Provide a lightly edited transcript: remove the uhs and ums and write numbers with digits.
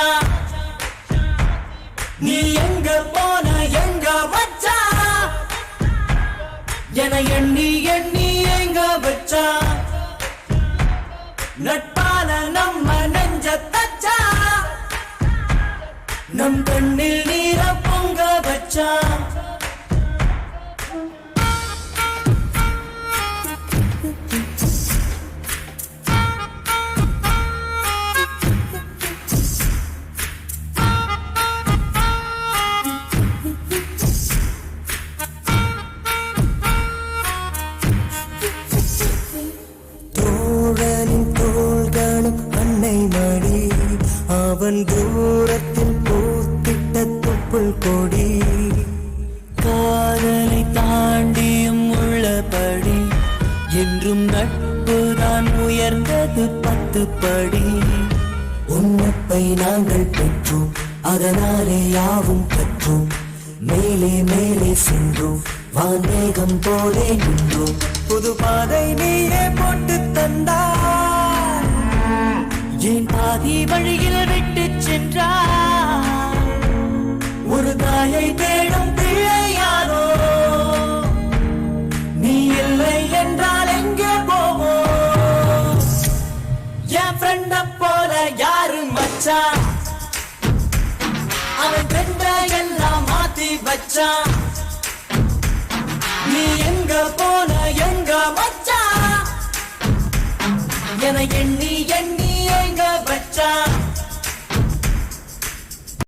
மச்சான் நீ எங்க போன எங்க மச்சான் என எண்ணி எண்ணி எங்க வச்சா நட்பால நம்ம நெஞ்ச தச்சா நம் கண்ணில் நீர பொங்க வச்சா அவன் தூரத்தில் பூத்திட்ட தொப்புள் கொடி காதலை தாண்டியும் உள்ளபடி என்றும் நட்புதான் உயர்ந்தது 10 படி உன்னப்பை நாங்கள் பெற்றோம் அதனாலே யாவும் கற்றோம் மேலே மேலே சென்றோம் வான்மேகம் போலே நின்றோம் புது பாதை நீயே போட்டு தந்தாய் என் பாதி வழியில் விட்டு சென்றார் ஒரு தாயை தேடும் பிள்ளையாரோ நீ இல்லை என்றால் எங்கே போவோம் என் ஃப்ரெண்ட போல யாரு மச்சான் அவன் ஃப்ரெண்ட எல்லாம் மாத்தி வச்சான் நீ எங்க போன எங்க மச்சான் என எண்ணி எண்ணி எங்க வச்சா